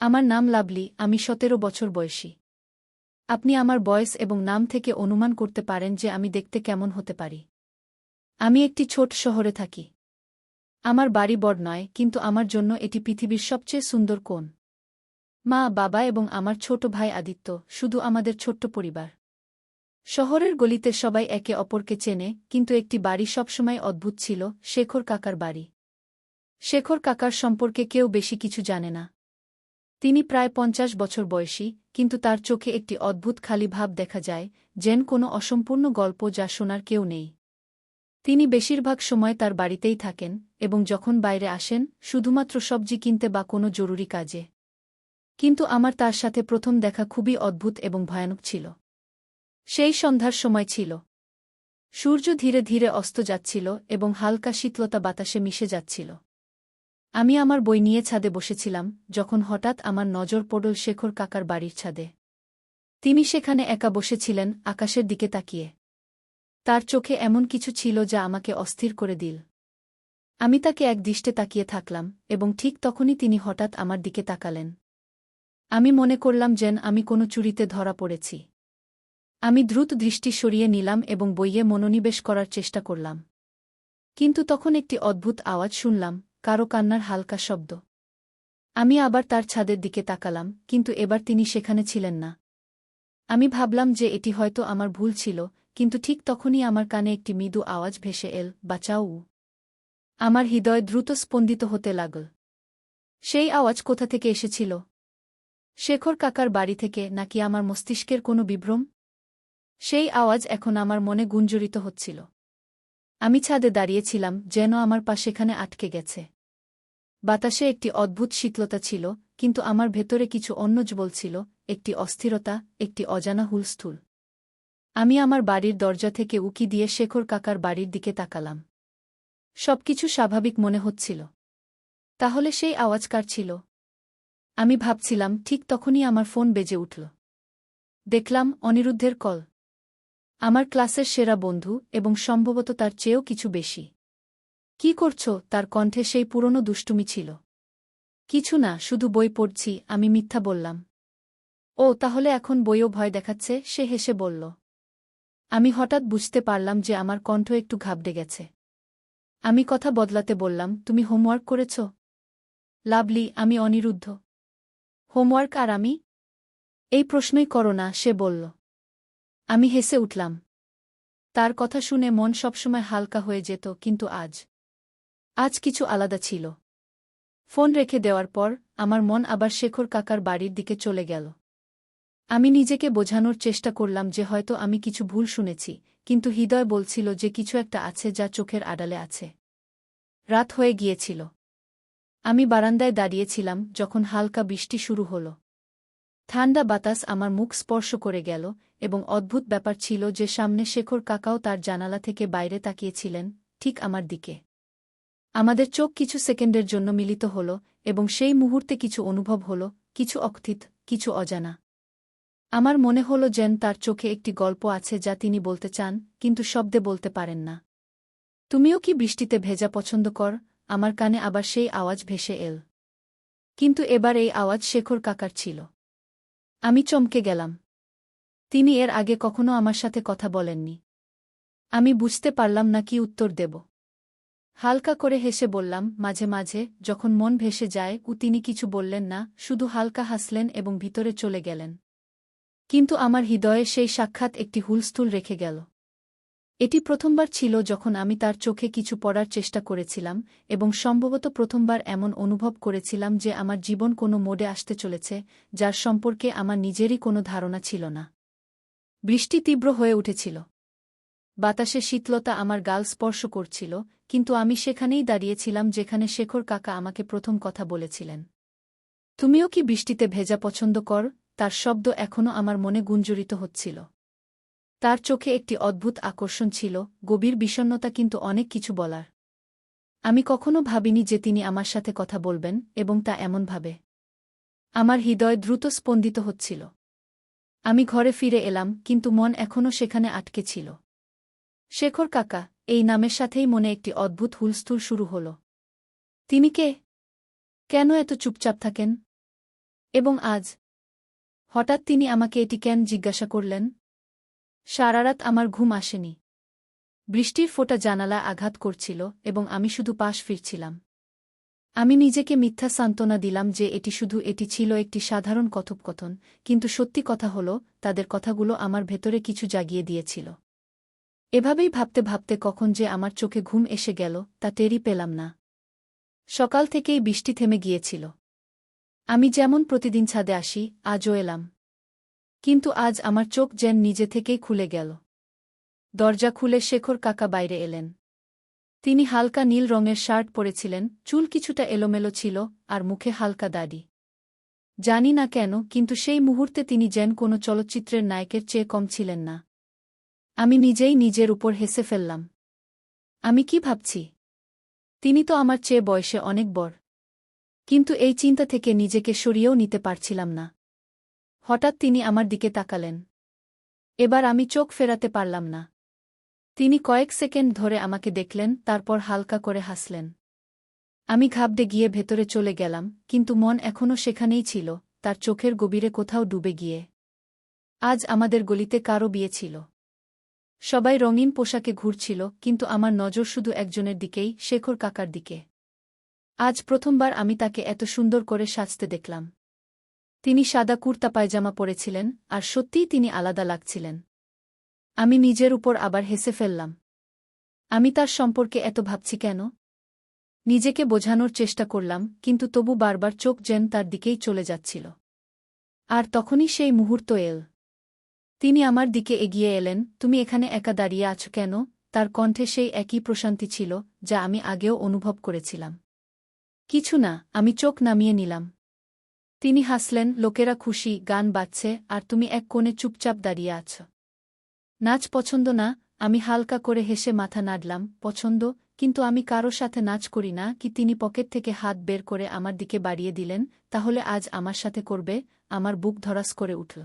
আমার নাম লাভলি, আমি ১৭ বছর বয়সী। আপনি আমার বয়স এবং নাম থেকে অনুমান করতে পারেন যে আমি দেখতে কেমন হতে পারি। আমি একটি ছোট শহরে থাকি। আমার বাড়ি বড় নয়, কিন্তু আমার জন্য এটি পৃথিবীর সবচেয়ে সুন্দর কোণ। মা, বাবা এবং আমার ছোট ভাই আদিত্য, শুধু আমাদের ছোট্ট পরিবার। শহরের গলিতে সবাই একে অপরকে চেনে, কিন্তু একটি বাড়ি সবসময় অদ্ভুত ছিল, শেখর কাকার বাড়ি। শেখর কাকার সম্পর্কে কেউ বেশি কিছু জানে না। তিনি প্রায় ৫০ বছর বয়সী, কিন্তু তার চোখে একটি অদ্ভুত খালি ভাব দেখা যায়, যেন কোনো অসম্পূর্ণ গল্প যা শোনার কেউ নেই। তিনি বেশিরভাগ সময় তার বাড়িতেই থাকেন, এবং যখন বাইরে আসেন, শুধুমাত্র সবজি কিনতে বা কোনো জরুরি কাজে। কিন্তু আমার তার সাথে প্রথম দেখা খুবই অদ্ভুত এবং ভয়ানক ছিল। সেই সন্ধ্যার সময় ছিল। সূর্য ধীরে ধীরে অস্ত যাচ্ছিল এবং হালকা শীতলতা বাতাসে মিশে যাচ্ছিল। আমি আমার বই নিয়ে ছাদে বসেছিলাম, যখন হঠাৎ আমার নজর পড়ল শেখর কাকার বাড়ির ছাদে। তিনি সেখানে একা বসেছিলেন, আকাশের দিকে তাকিয়ে। তার চোখে এমন কিছু ছিল যা আমাকে অস্থির করে দিল। আমি তাকে একদৃষ্টে তাকিয়ে থাকলাম, এবং ঠিক তখনই তিনি হঠাৎ আমার দিকে তাকালেন। আমি মনে করলাম যেন আমি কোনো চুরিতে ধরা পড়েছি। আমি দ্রুত দৃষ্টি সরিয়ে নিলাম এবং বইয়ে মনোনিবেশ করার চেষ্টা করলাম। কিন্তু তখন একটি অদ্ভুত আওয়াজ শুনলাম, কারো কান্নার হালকা শব্দ। আমি আবার তার ছাদের দিকে তাকালাম, কিন্তু এবার তিনি সেখানে ছিলেন না। আমি ভাবলাম যে এটি হয়তো আমার ভুল ছিল, কিন্তু ঠিক তখনই আমার কানে একটি মৃদু আওয়াজ ভেসে এল, বাঁচাও। আমার হৃদয় দ্রুত স্পন্দিত হতে লাগল। সেই আওয়াজ কোথা থেকে এসেছিল? শেখর কাকার বাড়ি থেকে, নাকি আমার মস্তিষ্কের কোনো বিভ্রম? সেই আওয়াজ এখন আমার মনে গুঞ্জরিত হচ্ছিল। আমি ছাদে দাঁড়িয়েছিলাম, যেন আমার পা সেখানে আটকে গেছে। বাতাসে একটি অদ্ভুত শীতলতা ছিল, কিন্তু আমার ভেতরে কিছু অন্য বলছিল, একটি অস্থিরতা, একটি অজানা হুলস্থুল। আমি আমার বাড়ির দরজা থেকে উকি দিয়ে শেখর কাকার বাড়ির দিকে তাকালাম। সবকিছু স্বাভাবিক মনে হচ্ছিল। তাহলে সেই আওয়াজ কার ছিল? আমি ভাবছিলাম, ঠিক তখনই আমার ফোন বেজে উঠল। দেখলাম, অনিরুদ্ধের কল। আমার ক্লাসের সেরা বন্ধু, এবং সম্ভবত তার চেয়েও কিছু বেশি। কি করছো? তার কণ্ঠে সেই পুরনো দুষ্টুমি ছিল। কিছু না, শুধু বই পড়ছি, আমি মিথ্যা বললাম। ও, তাহলে এখন বইও ভয় দেখাচ্ছে, সে হেসে বলল। আমি হঠাৎ বুঝতে পারলাম যে আমার কণ্ঠ একটু ঘাবড়ে গেছে। আমি কথা বদলাতে বললাম, তুমি হোমওয়ার্ক করেছ? লাভলি, আমি অনিরুদ্ধ। হোমওয়ার্ক আর আমি? এই প্রশ্নই করো না, সে বলল। আমি হেসে উঠলাম। তার কথা শুনে মন সবসময় হালকা হয়ে যেত, কিন্তু আজ কিছু আলাদা ছিল। ফোন রেখে দেওয়ার পর আমার মন আবার শেখর কাকার বাড়ির দিকে চলে গেল। আমি নিজেকে বোঝানোর চেষ্টা করলাম যে হয়তো আমি কিছু ভুল শুনেছি, কিন্তু হৃদয় বলছিল যে কিছু একটা আছে যা চোখের আড়ালে আছে। রাত হয়ে গিয়েছিল। আমি বারান্দায় দাঁড়িয়েছিলাম যখন হালকা বৃষ্টি শুরু হল। ঠান্ডা বাতাস আমার মুখ স্পর্শ করে গেল, এবং অদ্ভুত ব্যাপার ছিল যে সামনে শেখর কাকাও তার জানালা থেকে বাইরে তাকিয়েছিলেন, ঠিক আমার দিকে। আমাদের চোখ কিছু সেকেন্ডের জন্য মিলিত হল, এবং সেই মুহূর্তে কিছু অনুভব হল, কিছু অকথিত, কিছু অজানা। আমার মনে হল যেন তার চোখে একটি গল্প আছে যা তিনি বলতে চান, কিন্তু শব্দে বলতে পারেন না। তুমিও কি বৃষ্টিতে ভেজা পছন্দ কর? আমার কানে আবার সেই আওয়াজ ভেসে এল। কিন্তু এবার এই আওয়াজ শেখর কাকার ছিল। আমি চমকে গেলাম। তিনি এর আগে কখনো আমার সাথে কথা বলেননি। আমি বুঝতে পারলাম না কি উত্তর দেব। হালকা করে হেসে বললাম, মাঝে মাঝে, যখন মন ভেসে যায়। তিনি কিছু বললেন না, শুধু হালকা হাসলেন এবং ভিতরে চলে গেলেন। কিন্তু আমার হৃদয়ে সেই সাক্ষাৎ একটি হুলস্থুল রেখে গেল। এটি প্রথমবার ছিল যখন আমি তার চোখে কিছু পড়ার চেষ্টা করেছিলাম, এবং সম্ভবত প্রথমবার এমন অনুভব করেছিলাম যে আমার জীবন কোনো মোড়ে আসতে চলেছে, যার সম্পর্কে আমার নিজেরই কোনো ধারণা ছিল না। বৃষ্টি তীব্র হয়ে উঠেছিল। বাতাসে শীতলতা আমার গাল স্পর্শ করছিল, কিন্তু আমি সেখানেই দাঁড়িয়েছিলাম যেখানে শেখর কাকা আমাকে প্রথম কথা বলেছিলেন। তুমিও কি বৃষ্টিতে ভেজা পছন্দ কর? তার শব্দ এখনও আমার মনে গুঞ্জরিত হচ্ছিল। তার চোখে একটি অদ্ভুত আকর্ষণ ছিল, গভীর বিষণ্ণতা, কিন্তু অনেক কিছু বলার। আমি কখনো ভাবিনি যে তিনি আমার সাথে কথা বলবেন, এবং তা এমনভাবে। আমার হৃদয় দ্রুত স্পন্দিত হচ্ছিল। আমি ঘরে ফিরে এলাম, কিন্তু মন এখনও সেখানে আটকে ছিল। শেখর কাকা, এই নামের সাথেই মনে একটি অদ্ভুত হুলস্থুল শুরু হল। তিনি কে? কেন এত চুপচাপ থাকেন? এবং আজ হঠাৎ তিনি আমাকে এটি কেন জিজ্ঞাসা করলেন? সারারাত আমার ঘুম আসেনি। বৃষ্টির ফোঁটা জানালা আঘাত করছিল এবং আমি শুধু পাশ ফিরছিলাম। আমি নিজেকে মিথ্যা সান্ত্বনা দিলাম যে এটি ছিল একটি সাধারণ কথোপকথন, কিন্তু সত্যি কথা হল তাদের কথাগুলো আমার ভেতরে কিছু জাগিয়ে দিয়েছিল। এভাবেই ভাবতে ভাবতে কখন যে আমার চোখে ঘুম এসে গেল তা টেরই পেলাম না। সকাল থেকেই বৃষ্টি থেমে গিয়েছিল। আমি যেমন প্রতিদিন ছাদে আসি, আজও এলাম। কিন্তু আজ আমার চোখ যেন নিজে থেকেই খুলে গেল। দরজা খুলে শেখর কাকা বাইরে এলেন। তিনি হালকা নীল রঙের শার্ট পরেছিলেন, চুল কিছুটা এলোমেলো ছিল, আর মুখে হালকা দাড়ি। জানি না কেন, কিন্তু সেই মুহূর্তে তিনি যেন কোনো চলচ্চিত্রের নায়কের চেয়ে কম ছিলেন না। আমি নিজেই নিজের উপর হেসে ফেললাম। আমি কি ভাবছি? তিনি তো আমার চেয়ে বয়সে অনেক বড়। কিন্তু এই চিন্তা থেকে নিজেকে সরিয়েও নিতে পারছিলাম না। হঠাৎ তিনি আমার দিকে তাকালেন। এবার আমি চোখ ফেরাতে পারলাম না। তিনি কয়েক সেকেন্ড ধরে আমাকে দেখলেন, তারপর হালকা করে হাসলেন। আমি ঘাবড়ে গিয়ে ভেতরে চলে গেলাম, কিন্তু মন এখনও সেখানেই ছিল, তার চোখের গভীরে কোথাও ডুবে গিয়ে। আজ আমাদের গলিতে কারও বিয়ে ছিল। সবাই রঙিন পোশাকে ঘুরছিল, কিন্তু আমার নজর শুধু একজনের দিকেই, শেখর কাকার দিকে। আজ প্রথমবার আমি তাকে এত সুন্দর করে সাজতে দেখলাম। তিনি সাদা কুর্তা পায়জামা পরেছিলেন, আর সত্যিই তিনি আলাদা লাগছিলেন। আমি নিজের উপর আবার হেসে ফেললাম। আমি তার সম্পর্কে এত ভাবছি কেন? নিজেকে বোঝানোর চেষ্টা করলাম, কিন্তু তবু বারবার চোখ যেন তার দিকেই চলে যাচ্ছিল। আর তখনই সেই মুহূর্ত এল। তিনি আমার দিকে এগিয়ে এলেন। তুমি এখানে একা দাঁড়িয়ে আছো কেন? তার কণ্ঠে সেই একই প্রশান্তি ছিল যা আমি আগেও অনুভব করেছিলাম। কিছু না, আমি চোখ নামিয়ে নিলাম। তিনি হাসলেন, লোকেরা খুশি, গান বাজছে, আর তুমি এক কোণে চুপচাপ দাঁড়িয়ে আছ। নাচ পছন্দ না? আমি হালকা করে হেসে মাথা নাড়লাম। পছন্দ, কিন্তু আমি কারো সাথে নাচ করি না। কি? তিনি পকেট থেকে হাত বের করে আমার দিকে বাড়িয়ে দিলেন। তাহলে আজ আমার সাথে করবে? আমার বুক ধড়াস করে উঠল।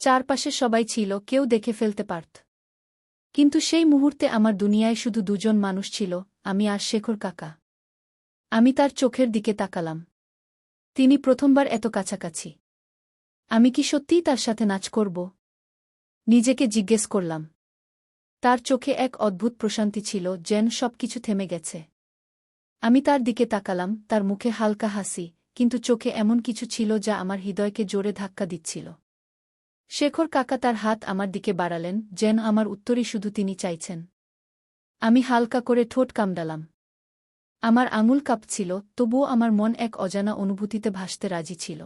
চারপাশে সবাই ছিল, কেউ দেখে ফেলতে পারত। কিন্তু সেই মুহূর্তে আমার দুনিয়ায় শুধু দুজন মানুষ ছিল, আমি আর শেখর কাকা। আমি তার চোখের দিকে তাকালাম। তিনি প্রথমবার এত কাছাকাছি। আমি কি সত্যিই তার সাথে নাচ করব? নিজেকে জিজ্ঞেস করলাম। তার চোখে এক অদ্ভুত প্রশান্তি ছিল, যেন সবকিছু থেমে গেছে। আমি তার দিকে তাকালাম, তার মুখে হালকা হাসি, কিন্তু চোখে এমন কিছু ছিল যা আমার হৃদয়কে জোরে ধাক্কা দিচ্ছিল। শেখর কাকা তার হাত আমার দিকে বাড়ালেন, যেন আমার উত্তরই শুধু তিনি চাইছেন। আমি হালকা করে ঠোঁট কামড়ালাম। আমার আঙুল কাঁপছিল, তবুও আমার মন এক অজানা অনুভূতিতে ভাসতে রাজি ছিল।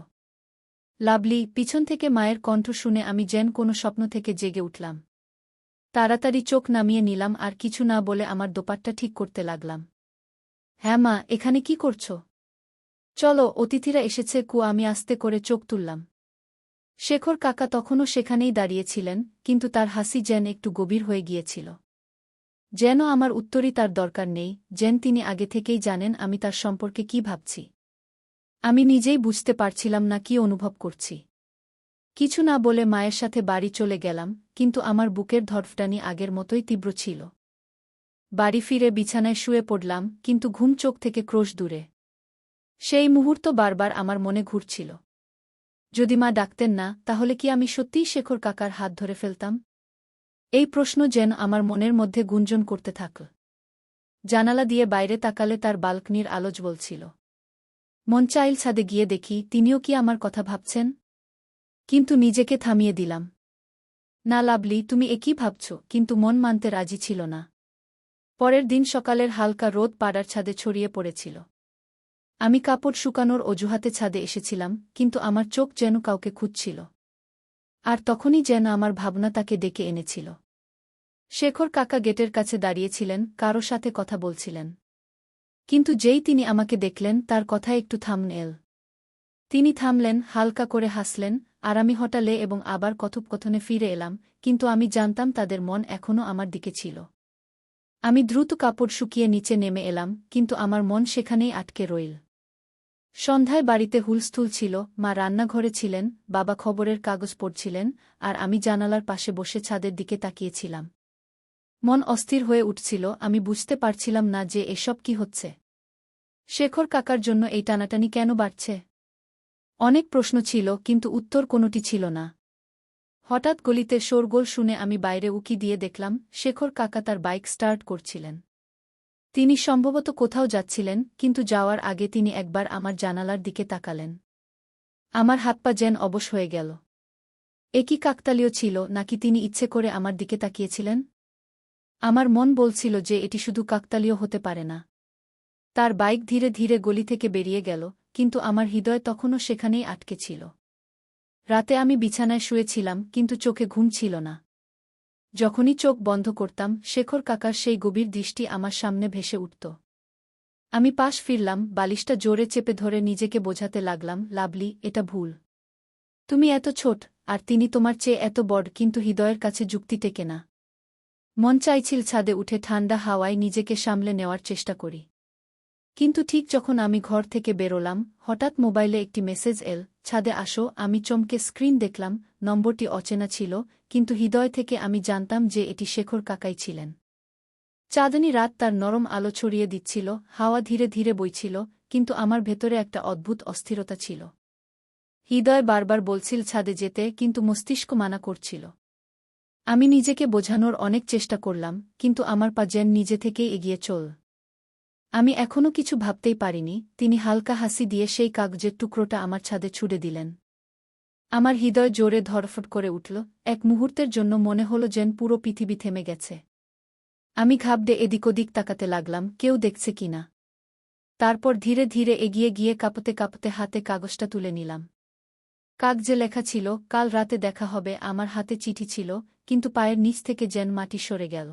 লাভলি, পিছন থেকে মায়ের কণ্ঠ শুনে আমি যেন কোনো স্বপ্ন থেকে জেগে উঠলাম। তাড়াতাড়ি চোখ নামিয়ে নিলাম আর কিছু না বলে আমার দোপাট্টা ঠিক করতে লাগলাম। হ্যাঁ মা, এখানে কি করছ? চলো, অতিথিরা এসেছে। আমি আস্তে করে চোখ তুললাম। শেখর কাকা তখনও সেখানেই দাঁড়িয়েছিলেন, কিন্তু তার হাসি যেন একটু গভীর হয়ে গিয়েছিল। যেন আমার উত্তরই তার দরকার নেই, যেন তিনি আগে থেকেই জানেন আমি তার সম্পর্কে কি ভাবছি। আমি নিজেই বুঝতে পারছিলাম না কি অনুভব করছি। কিছু না বলে মায়ের সাথে বাড়ি চলে গেলাম, কিন্তু আমার বুকের ধড়ফটানি আগের মতোই তীব্র ছিল। বাড়ি ফিরে বিছানায় শুয়ে পড়লাম, কিন্তু ঘুম চোখ থেকে ক্রোশ দূরে। সেই মুহূর্ত বারবার আমার মনে ঘুরছিল। যদি মা ডাকতেন না, তাহলে কি আমি সত্যিই শেখর কাকার হাত ধরে ফেলতাম? এই প্রশ্ন যেন আমার মনের মধ্যে গুঞ্জন করতে থাকল। জানালা দিয়ে বাইরে তাকালে তার বালকনির আলো জ্বলছিল। মন চাইল ছাদে গিয়ে দেখি তিনিও কি আমার কথা ভাবছেন, কিন্তু নিজেকে থামিয়ে দিলাম। না লাভলি, তুমি একই ভাবছ, কিন্তু মন মানতে রাজি ছিল না। পরের দিন সকালের হালকা রোদ পাড়ার ছাদে ছড়িয়ে পড়েছিল। আমি কাপড় শুকানোর অজুহাতে ছাদে এসেছিলাম, কিন্তু আমার চোখ যেন কাউকে খুঁজছিল। আর তখনই যেন আমার ভাবনা তাকে ডেকে এনেছিল। শেখর কাকা গেটের কাছে দাঁড়িয়েছিলেন, কারো সাথে কথা বলছিলেন। কিন্তু যেই তিনি আমাকে দেখলেন, তার কথা একটু থামল। তিনি থামলেন, হালকা করে হাসলেন, আর আমি হঠালে এবং আবার কথোপকথনে ফিরে এলাম, কিন্তু আমি জানতাম তাদের মন এখনও আমার দিকে ছিল। আমি দ্রুত কাপড় শুকিয়ে নিচে নেমে এলাম, কিন্তু আমার মন সেখানেই আটকে রইল। সন্ধ্যায় বাড়িতে হুলস্থুল ছিল। মা রান্নাঘরে ছিলেন, বাবা খবরের কাগজ পড়ছিলেন, আর আমি জানালার পাশে বসে ছাদের দিকে তাকিয়েছিলাম। মন অস্থির হয়ে উঠছিল, আমি বুঝতে পারছিলাম না যে এসব কি হচ্ছে। শেখর কাকার জন্য এই টানাটানি কেন বাড়ছে? অনেক প্রশ্ন ছিল কিন্তু উত্তর কোনোটি ছিল না। হঠাৎ গলিতে শোরগোল শুনে আমি বাইরে উকি দিয়ে দেখলাম শেখর কাকা তার বাইক স্টার্ট করছিলেন। তিনি সম্ভবত কোথাও যাচ্ছিলেন, কিন্তু যাওয়ার আগে তিনি একবার আমার জানালার দিকে তাকালেন। আমার হাত পা যেন অবশ হয়ে গেল। এ কি কাকতালীয় ছিল, নাকি তিনি ইচ্ছে করে আমার দিকে তাকিয়েছিলেন? আমার মন বলছিল যে এটি শুধু কাকতালীয় হতে পারে না। তার বাইক ধীরে ধীরে গলি থেকে বেরিয়ে গেল, কিন্তু আমার হৃদয় তখনও সেখানেই আটকে ছিল। রাতে আমি বিছানায় শুয়েছিলাম, কিন্তু চোখে ঘুম ছিল না। যখনই চোখ বন্ধ করতাম, শেখর কাকার সেই গভীর দৃষ্টি আমার সামনে ভেসে উঠত। আমি পাশ ফিরলাম, বালিশটা জোরে চেপে ধরে নিজেকে বোঝাতে লাগলাম, লাভলি, এটা ভুল। তুমি এত ছোট, আর তিনি তোমার চেয়ে এত বড়, কিন্তু হৃদয়ের কাছে যুক্তি টেকে না। মন চাইছিল ছাদে উঠে ঠান্ডা হাওয়ায় নিজেকে সামলে নেওয়ার চেষ্টা করি। কিন্তু ঠিক যখন আমি ঘর থেকে বেরোলাম, হঠাৎ মোবাইলে একটি মেসেজ এল, ছাদে আসো। আমি চমকে স্ক্রিন দেখলাম, নম্বরটি অচেনা ছিল, কিন্তু হৃদয় থেকে আমি জানতাম যে এটি শেখর কাকাই ছিলেন। চাঁদনী রাত তার নরম আলো ছড়িয়ে দিচ্ছিল, হাওয়া ধীরে ধীরে বইছিল, কিন্তু আমার ভেতরে একটা অদ্ভুত অস্থিরতা ছিল। হৃদয় বারবার বলছিল ছাদে যেতে, কিন্তু মস্তিষ্ক মানা করছিল। আমি নিজেকে বোঝানোর অনেক চেষ্টা করলাম, কিন্তু আমার পা যেন নিজে থেকেই এগিয়ে চল। আমি এখনও কিছু ভাবতেই পারিনি, তিনি হালকা হাসি দিয়ে সেই কাগজের টুকরোটা আমার ছাদে ছুড়ে দিলেন। আমার হৃদয় জোরে ধড়ফড় করে উঠল। এক মুহূর্তের জন্য মনে হল যেন পুরো পৃথিবী থেমে গেছে। আমি ঘাবড়ে এদিক ওদিক তাকাতে লাগলাম, কেউ দেখছে কিনা। তারপর ধীরে ধীরে এগিয়ে গিয়ে কাঁপতে কাঁপতে হাতে কাগজটা তুলে নিলাম। কাগজে লেখা ছিল, কাল রাতে দেখা হবে। আমার হাতে চিঠি ছিল, কিন্তু পায়ের নিচ থেকে যেন মাটি সরে গেল।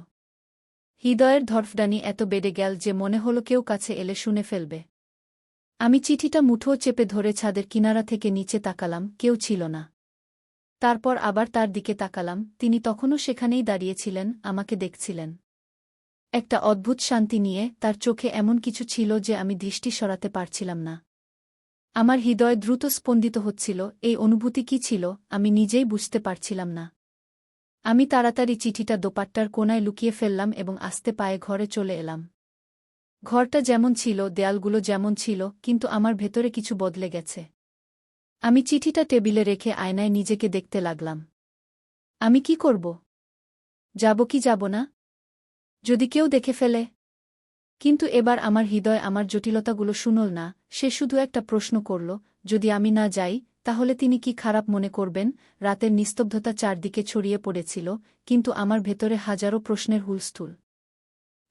হৃদয়ের ধড়ফড়ানি এত বেড়ে গেল যে মনে হলো কেউ কাছে এলে শুনে ফেলবে। আমি চিঠিটা মুঠো চেপে ধরে ছাদের কিনারা থেকে নিচে তাকালাম, কেউ ছিল না। তারপর আবার তার দিকে তাকালাম, তিনি তখনও সেখানেই দাঁড়িয়েছিলেন, আমাকে দেখছিলেন। একটা অদ্ভুত শান্তি নিয়ে তার চোখে এমন কিছু ছিল যে আমি দৃষ্টি সরাতে পারছিলাম না। আমার হৃদয় দ্রুত স্পন্দিত হচ্ছিল, এই অনুভূতি কি ছিল আমি নিজেই বুঝতে পারছিলাম না। আমি তাড়াতাড়ি চিঠিটা দোপাট্টার কোণায় লুকিয়ে ফেললাম এবং আস্তে পায়ে ঘরে চলে এলাম। ঘরটা যেমন ছিল, দেয়ালগুলো যেমন ছিল, কিন্তু আমার ভেতরে কিছু বদলে গেছে। আমি চিঠিটা টেবিলে রেখে আয়নায় নিজেকে দেখতে লাগলাম। আমি কি করব? যাব কি যাব না? যদি কেউ দেখে ফেলে? কিন্তু এবার আমার হৃদয় আমার জটিলতাগুলো শুনল না, সে শুধু একটা প্রশ্ন করল, যদি আমি না যাই, তাহলে তিনি কি খারাপ মনে করবেন? রাতের নিস্তব্ধতা চারদিকে ছড়িয়ে পড়েছিল, কিন্তু আমার ভেতরে হাজারো প্রশ্নের হুলস্থুল।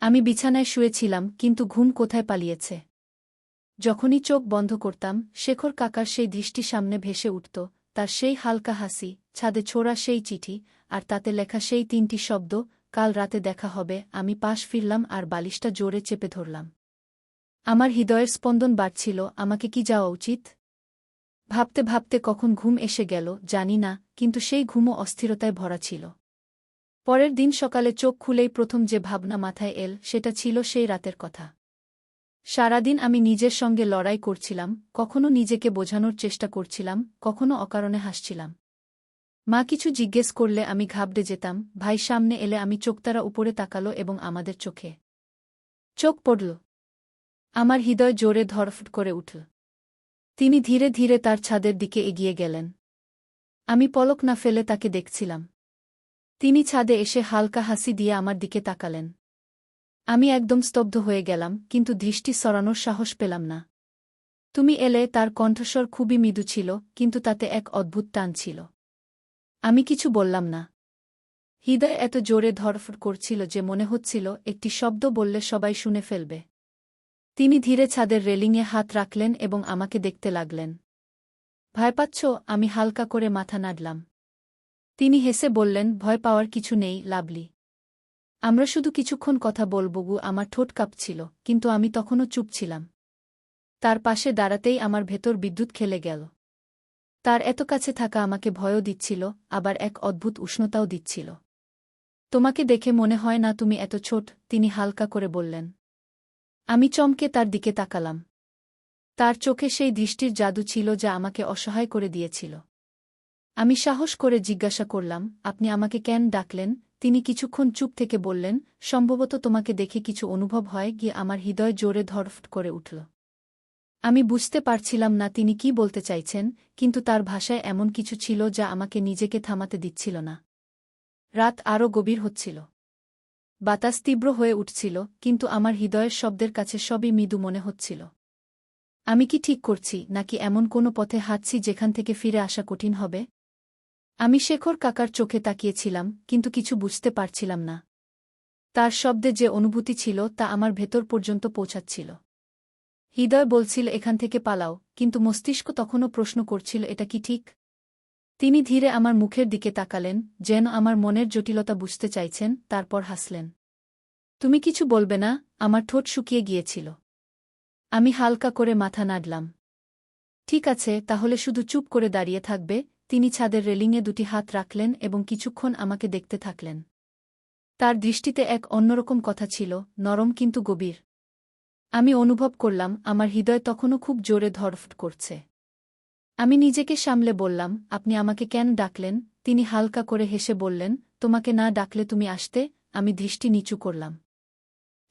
আমি বিছানায় শুয়েছিলাম, কিন্তু ঘুম কোথায় পালিয়েছে। যখনই চোখ বন্ধ করতাম, শেখর কাকার সেই দৃষ্টি সামনে ভেসে উঠত, তার সেই হালকা হাসি, ছাদে ছোড়া সেই চিঠি, আর তাতে লেখা সেই তিনটি শব্দ, কাল রাতে দেখা হবে। আমি পাশ ফিরলাম আর বালিশটা জোরে চেপে ধরলাম। আমার হৃদয়ের স্পন্দন বাড়ছিল, আমাকে কি যাওয়া উচিত? ভাবতে ভাবতে কখন ঘুম এসে গেল জানি না, কিন্তু সেই ঘুমও অস্থিরতায় ভরা ছিল। পরের দিন সকালে চোখ খুলেই প্রথম যে ভাবনা মাথায় এল, সেটা ছিল সেই রাতের কথা। সারাদিন আমি নিজের সঙ্গে লড়াই করছিলাম, কখনো নিজেকে বোঝানোর চেষ্টা করছিলাম, কখনো অকারণে হাসছিলাম। মা কিছু জিজ্ঞেস করলে আমি ঘাবড়ে যেতাম, ভাই সামনে এলে আমি চোখতারা উপরে তাকালো এবং আমাদের চোখে চোখ পড়ল। আমার হৃদয় জোরে ধড়ফড় করে উঠল। তিনি ধীরে ধীরে তার ছাদের দিকে এগিয়ে গেলেন। আমি পলক না ফেলে তাকে দেখছিলাম। তিনি ছাদে এসে হালকা হাসি দিয়ে আমার দিকে তাকালেন। আমি একদম স্তব্ধ হয়ে গেলাম, কিন্তু দৃষ্টি সরানোর সাহস পেলাম না। তুমি এলে, তার কণ্ঠস্বর খুবই মৃদু ছিল, কিন্তু তাতে এক অদ্ভুত টান ছিল। আমি কিছু বললাম না। হৃদয় এত জোরে ধড়ফড় করছিল যে মনে হচ্ছিল একটি শব্দ বললে সবাই শুনে ফেলবে। তিনি ধীরে ছাদের রেলিংয়ে হাত রাখলেন এবং আমাকে দেখতে লাগলেন। ভয় পাচ্ছ? আমি হালকা করে মাথা নাড়লাম। তিনি হেসে বললেন, ভয় পাওয়ার কিছু নেই, লাভলি। আমরা শুধু কিছুক্ষণ কথা বলব। আমার ঠোঁট কাঁপছিল, কিন্তু আমি তখনও চুপ ছিলাম। তার পাশে দাঁড়াতেই আমার ভেতর বিদ্যুৎ খেলে গেল। তার এত কাছে থাকা আমাকে ভয়ও দিচ্ছিল, আবার এক অদ্ভুত উষ্ণতাও দিচ্ছিল। তোমাকে দেখে মনে হয় না তুমি এত ছোট, তিনি হালকা করে বললেন। আমি চমকে তার দিকে তাকালাম। তার চোখে সেই দৃষ্টির জাদু ছিল যা আমাকে অসহায় করে দিয়েছিল। আমি সাহস করে জিজ্ঞাসা করলাম, আপনি আমাকে কেন ডাকলেন? তিনি কিছুক্ষণ চুপ থেকে বললেন, সম্ভবত তোমাকে দেখে কিছু অনুভব হয়। গিয়ে আমার হৃদয় জোরে ধড়ফড় করে উঠল। আমি বুঝতে পারছিলাম না তিনি কি বলতে চাইছেন, কিন্তু তার ভাষায় এমন কিছু ছিল যা আমাকে নিজেকে থামাতে দিচ্ছিল না। রাত আরও গভীর হচ্ছিল। বাতাস তীব্র হয়ে উঠছিল, কিন্তু আমার হৃদয়ের শব্দের কাছে সবই মৃদু মনে হচ্ছিল। আমি কি ঠিক করছি, নাকি এমন কোনো পথে হাঁটছি যেখান থেকে ফিরে আসা কঠিন হবে? আমি শেখর কাকার চোখে তাকিয়েছিলাম, কিন্তু কিছু বুঝতে পারছিলাম না। তার শব্দে যে অনুভূতি ছিল তা আমার ভেতর পর্যন্ত পৌঁছাচ্ছিল। হৃদয় বলছিল এখান থেকে পালাও, কিন্তু মস্তিষ্ক তখনও প্রশ্ন করছিল এটা কি ঠিক? তিনি ধীরে আমার মুখের দিকে তাকালেন, যেন আমার মনের জটিলতা বুঝতে চাইছেন, তারপর হাসলেন। তুমি কিছু বলবে না? আমার ঠোঁট শুকিয়ে গিয়েছিল। আমি হালকা করে মাথা নাড়লাম। ঠিক আছে, তাহলে শুধু চুপ করে দাঁড়িয়ে থাকবে। তিনি ছাদের রেলিংয়ে দুটি হাত রাখলেন এবং কিছুক্ষণ আমাকে দেখতে থাকলেন। তার দৃষ্টিতে এক অন্যরকম কথা ছিল, নরম কিন্তু গভীর। আমি অনুভব করলাম আমার হৃদয় তখনও খুব জোরে ধড়ফড় করছে। আমি নিজেকে সামলে বললাম, আপনি আমাকে কেন ডাকলেন? তিনি হালকা করে হেসে বললেন, তোমাকে না ডাকলে তুমি আসতে। আমি দৃষ্টি নিচু করলাম।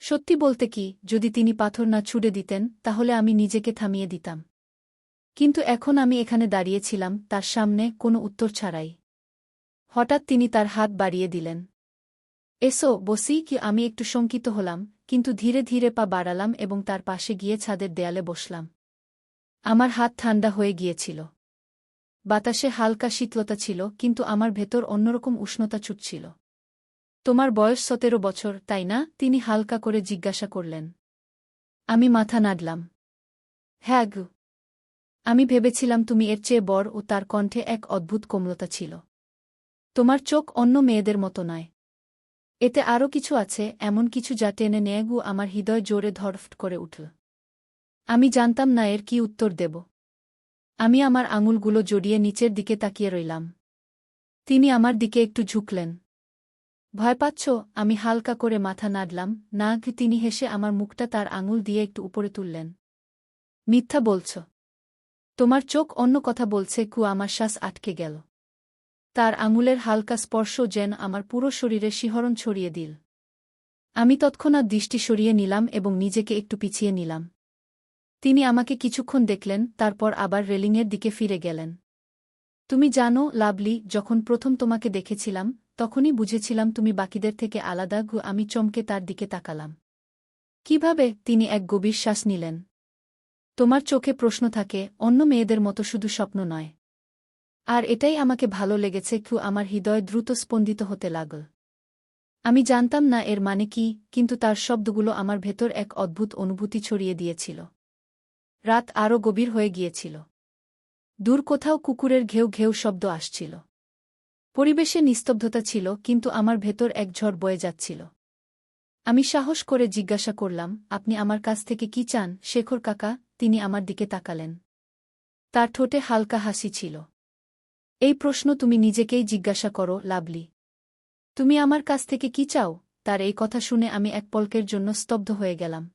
সত্যি বলতে কি, যদি তিনি পাথর না ছুঁড়ে দিতেন তাহলে আমি নিজেকে থামিয়ে দিতাম। কিন্তু এখন আমি এখানে দাঁড়িয়েছিলাম তার সামনে, কোনো উত্তর ছাড়াই। হঠাৎ তিনি তার হাত বাড়িয়ে দিলেন। এসো বসি। কি আমি একটু শঙ্কিত হলাম, কিন্তু ধীরে ধীরে পা বাড়ালাম এবং তার পাশে গিয়ে ছাদের দেয়ালে বসলাম। আমার হাত ঠান্ডা হয়ে গিয়েছিল। বাতাসে হালকা শীতলতা ছিল, কিন্তু আমার ভেতর অন্যরকম উষ্ণতা ছুটছিল। তোমার বয়স 17 বছর, তাই না? তিনি হালকা করে জিজ্ঞাসা করলেন। আমি মাথা নাড়লাম। হ্যাঁ গো। আমি ভেবেছিলাম তুমি এর চেয়ে বড়। ও তার কণ্ঠে এক অদ্ভুত কোমলতা ছিল। তোমার চোখ অন্য মেয়েদের মতো নয়। এতে আরও কিছু আছে, এমন কিছু যা টেনে নেয়। আমার হৃদয় জোরে ধড়ফড় করে উঠল। আমি জানতাম না এর কি উত্তর দেব। আমি আমার আঙুলগুলো জড়িয়ে নিচের দিকে তাকিয়ে রইলাম। তিনি আমার দিকে একটু ঝুঁকলেন। ভয় পাচ্ছ? আমি হালকা করে মাথা নাড়লাম। না। তিনি হেসে আমার মুখটা তার আঙুল দিয়ে একটু উপরে তুললেন। মিথ্যা বলছ। তোমার চোখ অন্য কথা বলছে। আমার শ্বাস আটকে গেল। তার আঙুলের হালকা স্পর্শ যেন আমার পুরো শরীরে শিহরণ ছড়িয়ে দিল। আমি তৎক্ষণাৎ দৃষ্টি সরিয়ে নিলাম এবং নিজেকে একটু পিছিয়ে নিলাম। তিনি আমাকে কিছুক্ষণ দেখলেন, তারপর আবার রেলিংয়ের দিকে ফিরে গেলেন। তুমি জানো লাভলি, যখন প্রথম তোমাকে দেখেছিলাম তখনই বুঝেছিলাম তুমি বাকিদের থেকে আলাদা। আমি চমকে তার দিকে তাকালাম। কিভাবে? তিনি এক গভীর শ্বাস নিলেন। তোমার চোখে প্রশ্ন থাকে, অন্য মেয়েদের মতো শুধু স্বপ্ন নয়। আর এটাই আমাকে ভালো লেগেছে। আমার হৃদয় দ্রুত স্পন্দিত হতে লাগল। আমি জানতাম না এর মানে কি, কিন্তু তার শব্দগুলো আমার ভেতর এক অদ্ভুত অনুভূতি ছড়িয়ে দিয়েছিল। রাত আরও গভীর হয়ে গিয়েছিল। দূর কোথাও কুকুরের ঘেউ ঘেউ শব্দ আসছিল। পরিবেশে নিস্তব্ধতা ছিল, কিন্তু আমার ভেতর এক ঝড় বয়ে যাচ্ছিল। আমি সাহস করে জিজ্ঞাসা করলাম, আপনি আমার কাছ থেকে কি চান শেখর কাকা? তিনি আমার দিকে তাকালেন। তার ঠোঁটে হালকা হাসি ছিল। এই প্রশ্ন তুমি নিজেকেই জিজ্ঞাসা করো লাভলি। তুমি আমার কাছ থেকে কি চাও? তার এই কথা শুনে আমি এক পলকের জন্য স্তব্ধ হয়ে গেলাম।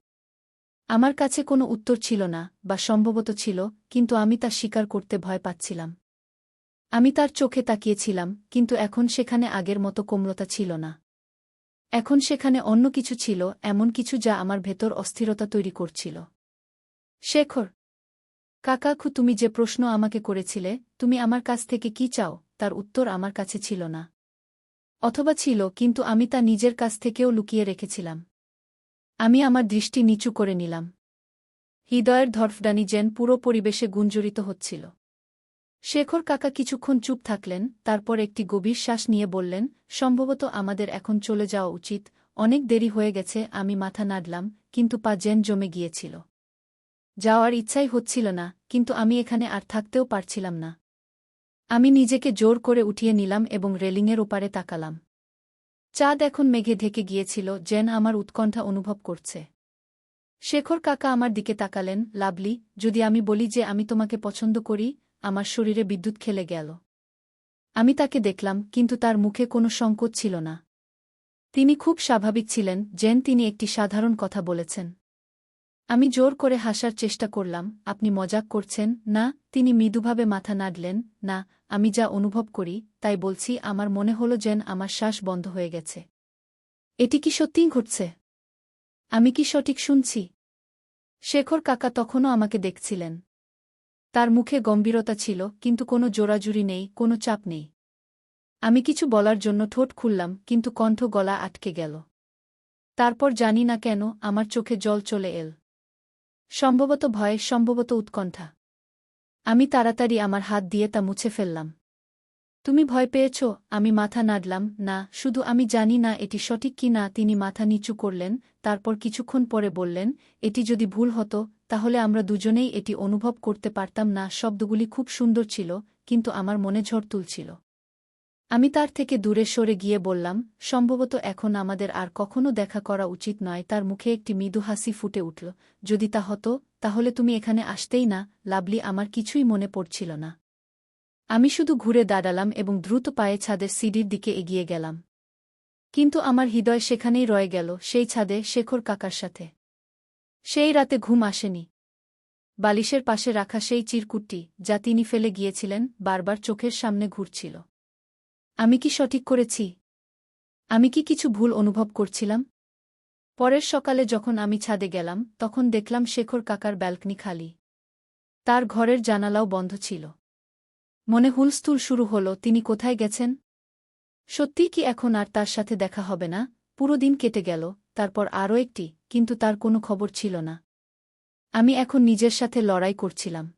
আমার কাছে কোনো উত্তর ছিল না, বা সম্ভবত ছিল, কিন্তু আমি তা স্বীকার করতে ভয় পাচ্ছিলাম। আমি তার চোখে তাকিয়েছিলাম, কিন্তু এখন সেখানে আগের মতো কোমলতা ছিল না। এখন সেখানে অন্য কিছু ছিল, এমন কিছু যা আমার ভেতর অস্থিরতা তৈরি করছিল। শেখর কাকা, তুমি যে প্রশ্ন আমাকে করেছিলে, তুমি আমার কাছ থেকে কি চাও, তার উত্তর আমার কাছে ছিল না। অথবা ছিল, কিন্তু আমি তা নিজের কাছ থেকেও লুকিয়ে রেখেছিলাম। আমি আমার দৃষ্টি নিচু করে নিলাম। হৃদয়ের ধড়ফড়ানি যেন পুরো পরিবেশে গুঞ্জরিত হচ্ছিল। শেখর কাকা কিছুক্ষণ চুপ থাকলেন, তারপর একটি গভীর শ্বাস নিয়ে বললেন, সম্ভবত আমাদের এখন চলে যাওয়া উচিত। অনেক দেরি হয়ে গেছে। আমি মাথা নাড়লাম, কিন্তু পা যেন জমে গিয়েছিল। যাওয়ার ইচ্ছাই হচ্ছিল না, কিন্তু আমি এখানে আর থাকতেও পারছিলাম না। আমি নিজেকে জোর করে উঠিয়ে নিলাম এবং রেলিংয়ের ওপারে তাকালাম। চাঁদ এখন মেঘে ঢেকে গিয়েছিল, যেন আমার উৎকণ্ঠা অনুভব করছে। শেখর কাকা আমার দিকে তাকালেন। লাভলি, যদি আমি বলি যে আমি তোমাকে পছন্দ করি? আমার শরীরে বিদ্যুৎ খেলে গেল। আমি তাকে দেখলাম, কিন্তু তার মুখে কোনো সংকোচ ছিল না। তিনি খুব স্বাভাবিক ছিলেন, যেন তিনি একটি সাধারণ কথা বলেছেন। আমি জোর করে হাসার চেষ্টা করলাম। আপনি মজাক করছেন না? তিনি মৃদুভাবে মাথা নাড়লেন। না, আমি যা অনুভব করি তাই বলছি। আমার মনে হলো যেন আমার শ্বাস বন্ধ হয়ে গেছে। এটি কি সত্যিই ঘটছে? আমি কি সঠিক শুনছি? শেখর কাকা তখনও আমাকে দেখছিলেন। তার মুখে গম্ভীরতা ছিল, কিন্তু কোনো জোরাজুরি নেই, কোনো চাপ নেই। আমি কিছু বলার জন্য ঠোঁট খুললাম, কিন্তু কণ্ঠ গলা আটকে গেল। তারপর জানি না কেন আমার চোখে জল চলে এল। সম্ভবত ভয়, সম্ভবত উৎকণ্ঠা। আমি তাড়াতাড়ি আমার হাত দিয়ে তা মুছে ফেললাম। তুমি ভয় পেয়েছ? আমি মাথা নাড়লাম, না, শুধু আমি জানি না এটি সঠিক কি না। তিনি মাথা নিচু করলেন, তারপর কিছুক্ষণ পরে বললেন, এটি যদি ভুল হতো, তাহলে আমরা দুজনেই এটি অনুভব করতে পারতাম না। শব্দগুলি খুব সুন্দর ছিল, কিন্তু আমার মনে ঝড় তুলছিল। আমি তার থেকে দূরে সরে গিয়ে বললাম, সম্ভবত এখন আমাদের আর কখনো দেখা করা উচিত নয়। তার মুখে একটি মৃদু হাসি ফুটে উঠল। যদি তা হতো, তাহলে তুমি এখানে আসতেই না, লাভলি। আমার কিছুই মনে পড়ছিল না। আমি শুধু ঘুরে দাঁড়ালাম এবং দ্রুত পায়ে ছাদের সিঁড়ির দিকে এগিয়ে গেলাম। কিন্তু আমার হৃদয় সেখানেই রয়ে গেল, সেই ছাদে, শেখর কাকার সাথে। সেই রাতে ঘুম আসেনি। বালিশের পাশে রাখা সেই চিরকুটটি, যা তিনি ফেলে গিয়েছিলেন, বারবার চোখের সামনে ঘুরছিল। আমি কি সঠিক করেছি? আমি কি কিছু ভুল অনুভব করছিলাম? পরের সকালে যখন আমি ছাদে গেলাম, তখন দেখলাম শেখর কাকার ব্যালকনি খালি। তার ঘরের জানালাও বন্ধ ছিল। মনে হুলস্থুল শুরু হল, তিনি কোথায় গেছেন? সত্যিই কি এখন আর তার সাথে দেখা হবে না? পুরো দিন কেটে গেল, তারপর আরও একটি, কিন্তু তার কোনো খবর ছিল না। আমি এখন নিজের সাথে লড়াই করছিলাম।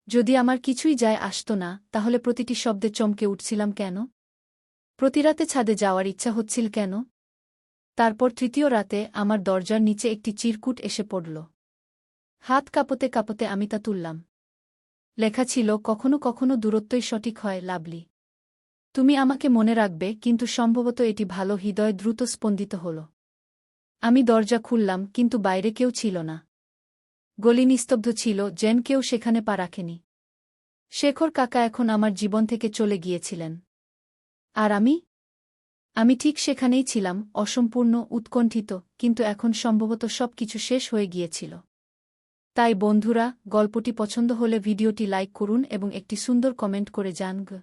যদি আমার কিছুই যায় আসত না, তাহলে প্রতিটি শব্দে চমকে উঠছিলাম কেন? প্রতিরাতে ছাদে যাওয়ার ইচ্ছা হচ্ছিল কেন? তারপর তৃতীয় রাতে আমার দরজার নিচে একটি চিরকুট এসে পড়ল। হাত কাঁপতে কাঁপতে আমি তা তুললাম। লেখা ছিল, কখনো কখনো দূরত্বই সঠিক হয়, লাভলি। তুমি আমাকে মনে রাখবে, কিন্তু সম্ভবত এটি ভালো। হৃদয় দ্রুত স্পন্দিত হল। আমি দরজা খুললাম, কিন্তু বাইরে কেউ ছিল না। গলি নিস্তব্ধ ছিল, যেন কেউ সেখানে পা রাখেনি। শেখর কাকা এখন আমার জীবন থেকে চলে গিয়েছিলেন। আর আমি ঠিক সেখানেই ছিলাম, অসম্পূর্ণ, উৎকণ্ঠিত, কিন্তু এখন সম্ভবত সবকিছু শেষ হয়ে গিয়েছিল। তাই বন্ধুরা, গল্পটি পছন্দ হলে ভিডিওটি লাইক করুন এবং একটি সুন্দর কমেন্ট করে জানান।